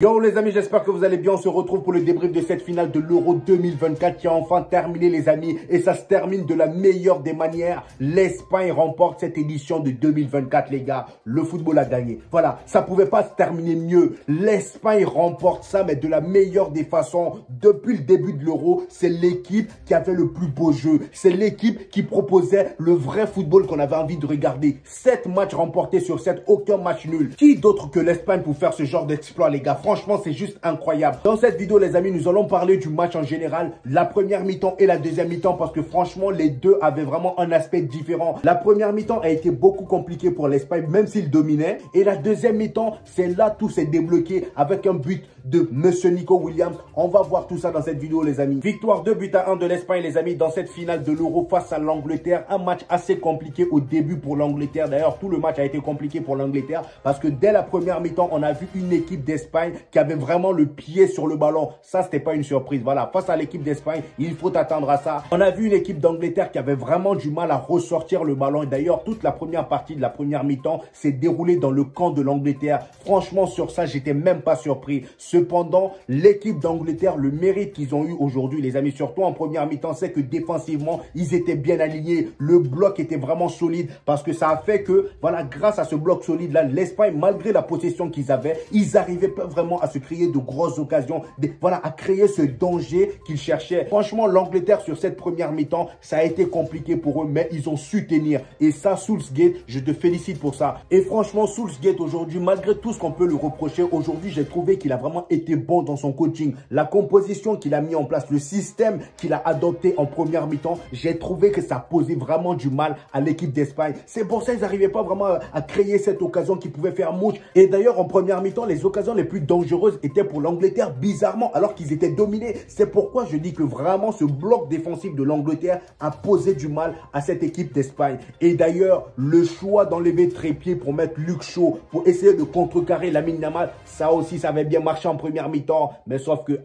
Yo les amis, j'espère que vous allez bien. On se retrouve pour le débrief de cette finale de l'Euro 2024 qui a enfin terminé les amis. Et ça se termine de la meilleure des manières. L'Espagne remporte cette édition de 2024 les gars. Le football a gagné. Voilà, ça pouvait pas se terminer mieux. L'Espagne remporte ça mais de la meilleure des façons. Depuis le début de l'Euro, c'est l'équipe qui avait le plus beau jeu. C'est l'équipe qui proposait le vrai football qu'on avait envie de regarder. 7 matchs remportés sur 7, aucun match nul. Qui d'autre que l'Espagne pour faire ce genre d'exploit les gars? Franchement, c'est juste incroyable. Dans cette vidéo, les amis, nous allons parler du match en général, la première mi-temps et la deuxième mi-temps, parce que franchement, les deux avaient vraiment un aspect différent. La première mi-temps a été beaucoup compliquée pour l'Espagne, même s'il dominait. Et la deuxième mi-temps, c'est là tout s'est débloqué avec un but de Monsieur Nico Williams. On va voir tout ça dans cette vidéo, les amis. Victoire 2-1 de l'Espagne, les amis, dans cette finale de l'Euro face à l'Angleterre. Un match assez compliqué au début pour l'Angleterre. D'ailleurs, tout le match a été compliqué pour l'Angleterre parce que dès la première mi-temps, on a vu une équipe d'Espagne qui avait vraiment le pied sur le ballon. Ça, c'était pas une surprise. Voilà, face à l'équipe d'Espagne, il faut attendre à ça. On a vu une équipe d'Angleterre qui avait vraiment du mal à ressortir le ballon. Et d'ailleurs, toute la première partie de la première mi-temps s'est déroulée dans le camp de l'Angleterre. Franchement, sur ça, j'étais même pas surpris. Cependant, l'équipe d'Angleterre, le mérite qu'ils ont eu aujourd'hui, les amis, surtout en première mi-temps, c'est que défensivement, ils étaient bien alignés. Le bloc était vraiment solide parce que ça a fait que, voilà, grâce à ce bloc solide-là, l'Espagne, malgré la possession qu'ils avaient, ils arrivaient pas vraiment à se créer de grosses occasions, voilà, à créer ce danger qu'ils cherchaient. Franchement, l'Angleterre, sur cette première mi-temps, ça a été compliqué pour eux, mais ils ont su tenir. Et ça, Southgate, je te félicite pour ça. Et franchement, Southgate, aujourd'hui, malgré tout ce qu'on peut lui reprocher, aujourd'hui, j'ai trouvé qu'il a vraiment été bon dans son coaching. La composition qu'il a mis en place, le système qu'il a adopté en première mi-temps, j'ai trouvé que ça posait vraiment du mal à l'équipe d'Espagne. C'est pour ça qu'ils n'arrivaient pas vraiment à créer cette occasion qui pouvait faire mouche. Et d'ailleurs, en première mi-temps, les occasions les plus dangereuses étaient pour l'Angleterre, bizarrement, alors qu'ils étaient dominés. C'est pourquoi je dis que vraiment ce bloc défensif de l'Angleterre a posé du mal à cette équipe d'Espagne. Et d'ailleurs, le choix d'enlever Trépied pour mettre Luke Shaw, pour essayer de contrecarrer Lamine Yamal, ça aussi, ça avait bien marché en première mi-temps. Mais sauf que,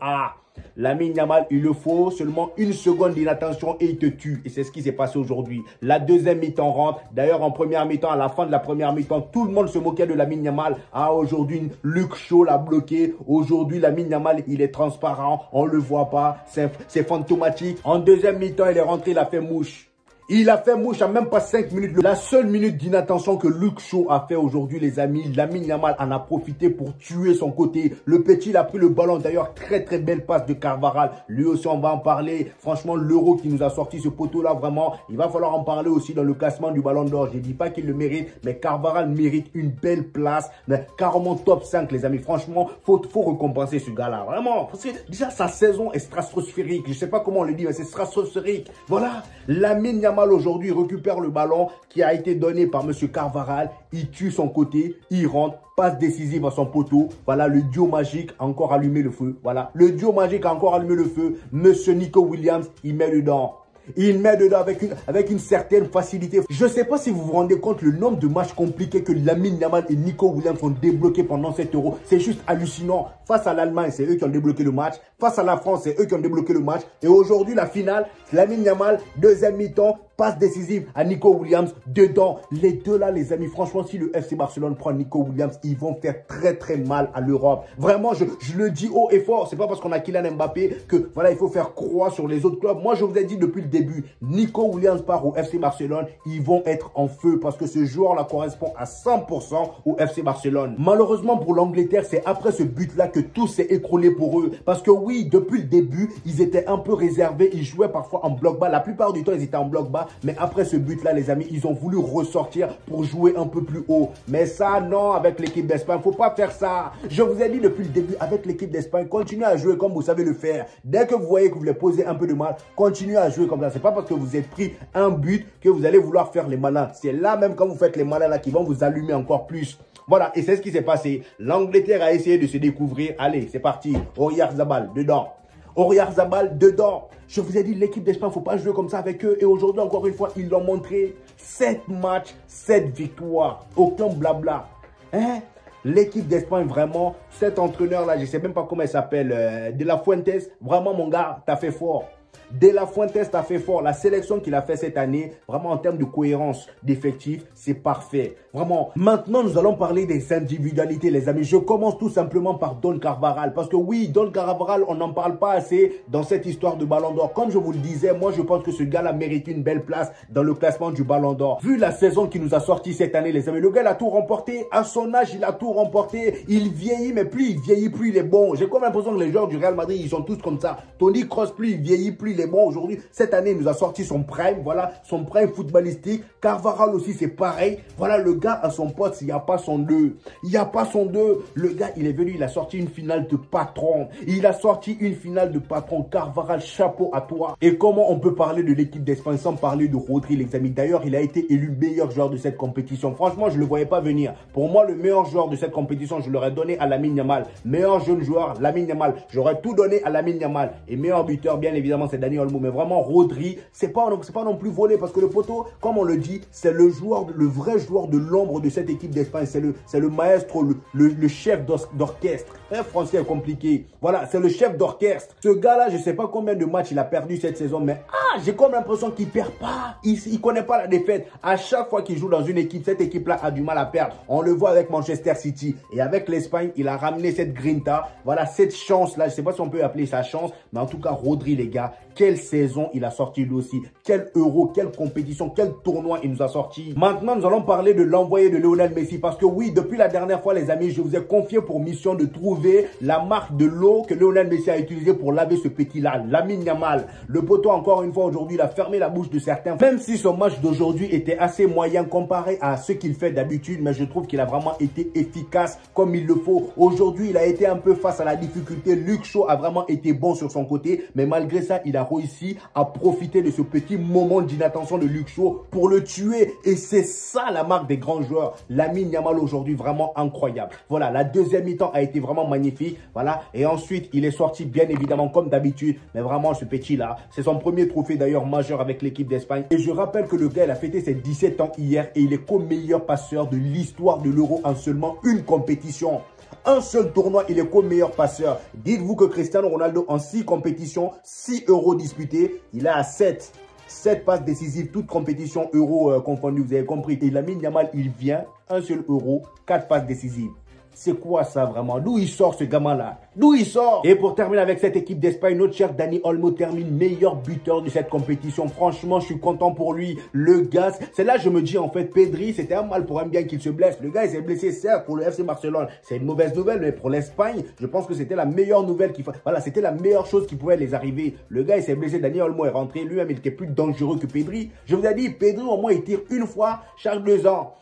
Lamine Yamal, il le faut seulement une seconde d'inattention et il te tue. Et c'est ce qui s'est passé aujourd'hui. La deuxième mi-temps rentre. D'ailleurs, en première mi-temps, à la fin de la première mi-temps, tout le monde se moquait de Lamine Yamal. Aujourd'hui, Luke Shaw l'a bloqué. Aujourd'hui, Lamine Yamal, il est transparent. On le voit pas. C'est fantomatique. En deuxième mi-temps, il est rentré, il a fait mouche. Il a fait mouche à même pas 5 minutes. La seule minute d'inattention que Luke Shaw a fait aujourd'hui, les amis, Lamine Yamal en a profité pour tuer son côté. Le petit, il a pris le ballon. D'ailleurs, très belle passe de Carvajal. Lui aussi, on va en parler. Franchement, l'Euro qui nous a sorti ce poteau-là, vraiment, il va falloir en parler aussi dans le classement du Ballon d'Or. Je ne dis pas qu'il le mérite, mais Carvajal mérite une belle place. Mais carrément top 5, les amis. Franchement, faut récompenser ce gars-là. Vraiment. Parce que déjà, sa saison est stratosphérique. Je ne sais pas comment on le dit, mais c'est stratosphérique. Voilà. Lamine Yamal aujourd'hui récupère le ballon qui a été donné par Monsieur Carvajal. Il tue son côté, il rentre, passe décisive à son poteau. Voilà, le duo magique a encore allumé le feu. Voilà, le duo magique a encore allumé le feu. Monsieur Nico Williams, il met dedans. Il met dedans avec une certaine facilité. Je ne sais pas si vous vous rendez compte le nombre de matchs compliqués que Lamine Yamal et Nico Williams ont débloqués pendant cet Euro. C'est juste hallucinant. Face à l'Allemagne, c'est eux qui ont débloqué le match. Face à la France, c'est eux qui ont débloqué le match. Et aujourd'hui, la finale, Lamine Yamal, deuxième mi-temps, passe décisive à Nico Williams dedans. Les deux là, les amis, franchement, si le FC Barcelone prend Nico Williams, ils vont faire très mal à l'Europe. Vraiment, je le dis haut et fort. C'est pas parce qu'on a Kylian Mbappé que voilà, il faut faire croix sur les autres clubs. Moi, je vous ai dit depuis le début, Nico Williams part au FC Barcelone, ils vont être en feu parce que ce joueur-là correspond à 100% au FC Barcelone. Malheureusement pour l'Angleterre, c'est après ce but-là que tout s'est écroulé pour eux. Parce que oui, depuis le début, ils étaient un peu réservés. Ils jouaient parfois en bloc bas. La plupart du temps, ils étaient en bloc bas. Mais après ce but-là, les amis, ils ont voulu ressortir pour jouer un peu plus haut. Mais ça, non, avec l'équipe d'Espagne, faut pas faire ça. Je vous ai dit depuis le début, avec l'équipe d'Espagne, continuez à jouer comme vous savez le faire. Dès que vous voyez que vous voulez poser un peu de mal, continuez à jouer comme ça. C'est pas parce que vous êtes pris un but que vous allez vouloir faire les malins. C'est là même quand vous faites les malins là qui vont vous allumer encore plus. Voilà, et c'est ce qui s'est passé. L'Angleterre a essayé de se découvrir. Allez, c'est parti. Oyarzabal, dedans. Oyarzabal, dedans. Je vous ai dit, l'équipe d'Espagne, il ne faut pas jouer comme ça avec eux. Et aujourd'hui, encore une fois, ils l'ont montré. 7 matchs, 7 victoires. Aucun blabla. Hein? L'équipe d'Espagne, vraiment, cet entraîneur-là, je ne sais même pas comment il s'appelle, De La Fuentes. Vraiment, mon gars, t'as fait fort. De La Fuentes a fait fort. La sélection qu'il a fait cette année, vraiment en termes de cohérence d'effectifs, c'est parfait. Vraiment. Maintenant, nous allons parler des individualités, les amis. Je commence tout simplement par Don Carvajal. Parce que oui, Don Carvajal, on n'en parle pas assez dans cette histoire de Ballon d'Or. Comme je vous le disais, moi, je pense que ce gars-là mérite une belle place dans le classement du Ballon d'Or. Vu la saison qui nous a sorti cette année, les amis, le gars, il a tout remporté. À son âge, il a tout remporté. Il vieillit, mais plus il vieillit, plus il est bon. J'ai comme l'impression que les joueurs du Real Madrid, ils sont tous comme ça. Toni Kroos, plus il vieillit, plus il est bon. Aujourd'hui, cette année, il nous a sorti son prime. Voilà, son prime footballistique. Carvajal aussi, c'est pareil. Voilà, le gars à son poste, il n'y a pas son 2. Il n'y a pas son 2. Le gars, il est venu, il a sorti une finale de patron. Il a sorti une finale de patron. Carvajal, chapeau à toi. Et comment on peut parler de l'équipe d'Espagne sans parler de Rodri, les amis? D'ailleurs, il a été élu meilleur joueur de cette compétition. Franchement, je ne le voyais pas venir. Pour moi, le meilleur joueur de cette compétition, je l'aurais donné à Lamine Yamal. Meilleur jeune joueur, Lamine Yamal. J'aurais tout donné à Lamine Yamal. Et meilleur buteur, bien évidemment, c'est Dani Olmo. Mais vraiment, Rodri, c'est pas non plus volé parce que le poteau, comme on le dit, c'est le joueur, le vrai joueur de l'ombre de cette équipe d'Espagne. C'est le maestro, le chef d'orchestre. Un français est compliqué. Voilà, c'est le chef d'orchestre. Ce gars-là, je sais pas combien de matchs il a perdu cette saison, mais j'ai comme l'impression qu'il perd pas. Il connaît pas la défaite. À chaque fois qu'il joue dans une équipe, cette équipe-là a du mal à perdre. On le voit avec Manchester City. Et avec l'Espagne, il a ramené cette grinta. Voilà, cette chance-là. Je sais pas si on peut appeler ça chance, mais en tout cas, Rodri, les gars, quelle saison il a sorti lui aussi. Quel euro, quelle compétition, quel tournoi il nous a sorti. Maintenant, nous allons parler de l'envoyé de Lionel Messi. Parce que oui, depuis la dernière fois, les amis, je vous ai confié pour mission de trouver la marque de l'eau que Lionel Messi a utilisée pour laver ce petit-là, Lamine Yamal. Le poteau, encore une fois, aujourd'hui, il a fermé la bouche de certains. Même si son match d'aujourd'hui était assez moyen comparé à ce qu'il fait d'habitude, mais je trouve qu'il a vraiment été efficace comme il le faut. Aujourd'hui, il a été un peu face à la difficulté. Luke Shaw a vraiment été bon sur son côté, mais malgré ça, il a réussi à profiter de ce petit moment d'inattention de Luke Shaw pour le tuer. Et c'est ça la marque des grands joueurs. Lamine Yamal aujourd'hui, vraiment incroyable. Voilà, la deuxième mi-temps a été vraiment magnifique. Voilà, et ensuite, il est sorti bien évidemment comme d'habitude. Mais vraiment, ce petit-là, c'est son premier trophée d'ailleurs majeur avec l'équipe d'Espagne. Et je rappelle que le gars, il a fêté ses 17 ans hier et il est co-meilleur passeur de l'histoire de l'Euro en seulement une compétition. Un seul tournoi, il est co-meilleur passeur. Dites-vous que Cristiano Ronaldo, en 6 compétitions, 6 euros disputés, il est à 7. 7 passes décisives, toutes compétitions euro confondues, vous avez compris. Et Lamine Yamal, il vient, 1 seul euro, 4 passes décisives. C'est quoi ça vraiment? D'où il sort ce gamin-là? D'où il sort? Et pour terminer avec cette équipe d'Espagne, notre cher Dani Olmo termine meilleur buteur de cette compétition. Franchement, je suis content pour lui. Le gars, c'est là que je me dis en fait, Pedri, c'était un mal pour un bien qu'il se blesse. Le gars, il s'est blessé, certes, pour le FC Barcelone. C'est une mauvaise nouvelle, mais pour l'Espagne, je pense que c'était la meilleure nouvelle voilà, c'était la meilleure chose qui pouvait les arriver. Le gars, il s'est blessé, Dani Olmo est rentré. Lui-même, il était plus dangereux que Pedri. Je vous ai dit, Pedri, au moins, il tire une fois chaque 2 ans.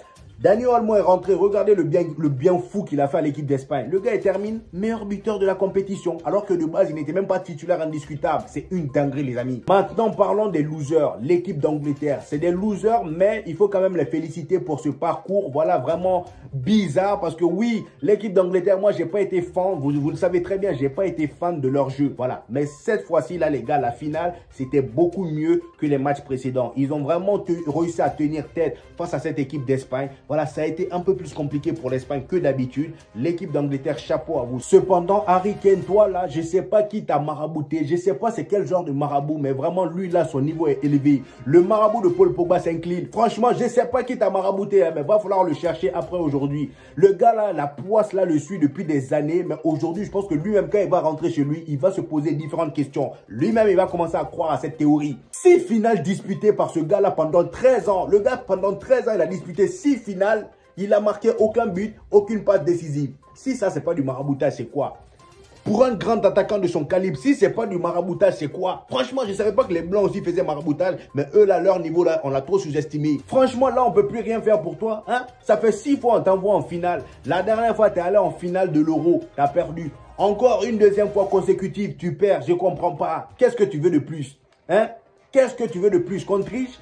Dani Olmo est rentré, regardez le bien fou qu'il a fait à l'équipe d'Espagne. Le gars, il termine meilleur buteur de la compétition, alors que de base, il n'était même pas titulaire indiscutable. C'est une dinguerie, les amis. Maintenant, parlons des losers. L'équipe d'Angleterre, c'est des losers, mais il faut quand même les féliciter pour ce parcours. Voilà, vraiment bizarre, parce que oui, l'équipe d'Angleterre, moi, j'ai pas été fan, vous le savez très bien, j'ai pas été fan de leur jeu. Voilà, mais cette fois-ci, là, les gars, la finale, c'était beaucoup mieux que les matchs précédents. Ils ont vraiment réussi à tenir tête face à cette équipe d'Espagne. Voilà, ça a été un peu plus compliqué pour l'Espagne que d'habitude. L'équipe d'Angleterre, chapeau à vous. Cependant, Harry Kane, toi là, je sais pas qui t'a marabouté. Je sais pas c'est quel genre de marabout, mais vraiment, lui là, son niveau est élevé. Le marabout de Paul Pogba s'incline. Franchement, je sais pas qui t'a marabouté, hein, mais va falloir le chercher après aujourd'hui. Le gars là, la poisse là, le suit depuis des années, mais aujourd'hui, je pense que lui-même, quand il va rentrer chez lui, il va se poser différentes questions. Lui-même, il va commencer à croire à cette théorie. 6 finales disputées par ce gars-là pendant 13 ans. Le gars, pendant 13 ans, il a disputé 6 finales. Il a marqué aucun but, aucune passe décisive. Si ça, c'est pas du maraboutage, c'est quoi? Pour un grand attaquant de son calibre, si c'est pas du maraboutage, c'est quoi? Franchement, je savais pas que les Blancs aussi faisaient maraboutage, mais eux, là, leur niveau, là, on l'a trop sous-estimé. Franchement, là, on peut plus rien faire pour toi, hein? Ça fait 6 fois on t'envoie en finale. La dernière fois, t'es allé en finale de l'Euro, t'as perdu. Encore une deuxième fois consécutive, tu perds, je comprends pas. Qu'est-ce que tu veux de plus? Hein? Qu'est-ce que tu veux de plus? Qu'on triche?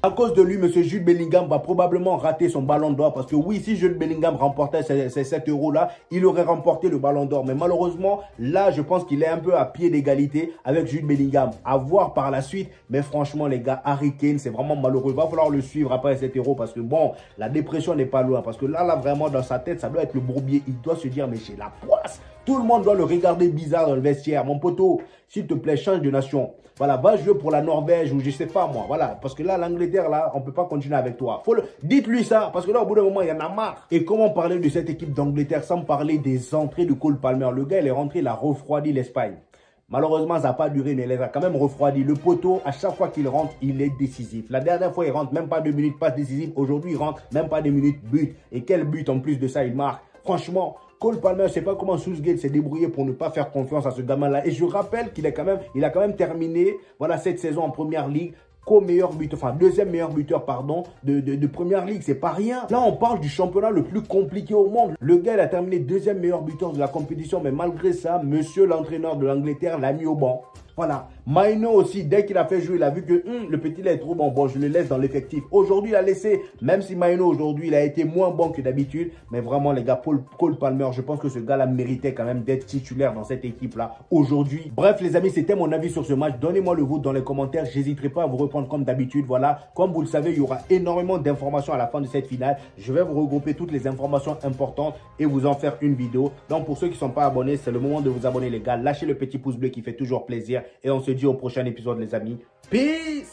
À cause de lui, M. Jude Bellingham va probablement rater son ballon d'or. Parce que oui, si Jude Bellingham remportait ces 7 euros-là, il aurait remporté le ballon d'or. Mais malheureusement, là, je pense qu'il est un peu à pied d'égalité avec Jude Bellingham. À voir par la suite. Mais franchement, les gars, Harry Kane, c'est vraiment malheureux. Il va falloir le suivre après 7 euros. Parce que bon, la dépression n'est pas loin. Parce que là, vraiment, dans sa tête, ça doit être le bourbier. Il doit se dire, mais j'ai la poisse. Tout le monde doit le regarder bizarre dans le vestiaire. Mon poteau, s'il te plaît, change de nation. Voilà, va jouer pour la Norvège ou je sais pas moi. Voilà, parce que là, l'Angleterre, là, on peut pas continuer avec toi. Dites-lui ça, parce que là, au bout d'un moment, il y en a marre. Et comment parler de cette équipe d'Angleterre sans parler des entrées de Cole Palmer? Le gars, il est rentré, il a refroidi l'Espagne. Malheureusement, ça n'a pas duré, mais il les a quand même refroidi. Le poteau, à chaque fois qu'il rentre, il est décisif. La dernière fois, il rentre même pas 2 minutes, pas décisif. Aujourd'hui, il rentre même pas 2 minutes, but. Et quel but en plus de ça, il marque. Franchement, Cole Palmer, je ne sais pas comment Southgate s'est débrouillé pour ne pas faire confiance à ce gamin-là. Et je rappelle qu'il a quand même terminé cette saison en première ligue co-meilleur buteur, enfin deuxième meilleur buteur, pardon, de première ligue. C'est pas rien. Là, on parle du championnat le plus compliqué au monde. Le gars, il a terminé deuxième meilleur buteur de la compétition, mais malgré ça, monsieur l'entraîneur de l'Angleterre l'a mis au banc. Voilà. Maino aussi, dès qu'il a fait jouer, il a vu que le petit là est trop bon. Bon, je le laisse dans l'effectif. Aujourd'hui, il a laissé, même si Maino aujourd'hui, il a été moins bon que d'habitude. Mais vraiment, les gars, Cole Palmer, je pense que ce gars-là méritait quand même d'être titulaire dans cette équipe-là aujourd'hui. Bref, les amis, c'était mon avis sur ce match. Donnez-moi le vôtre dans les commentaires. J'hésiterai pas à vous reprendre comme d'habitude. Voilà. Comme vous le savez, il y aura énormément d'informations à la fin de cette finale. Je vais vous regrouper toutes les informations importantes et vous en faire une vidéo. Donc, pour ceux qui ne sont pas abonnés, c'est le moment de vous abonner, les gars. Lâchez le petit pouce bleu qui fait toujours plaisir. Et on se dit au prochain épisode, les amis. Peace!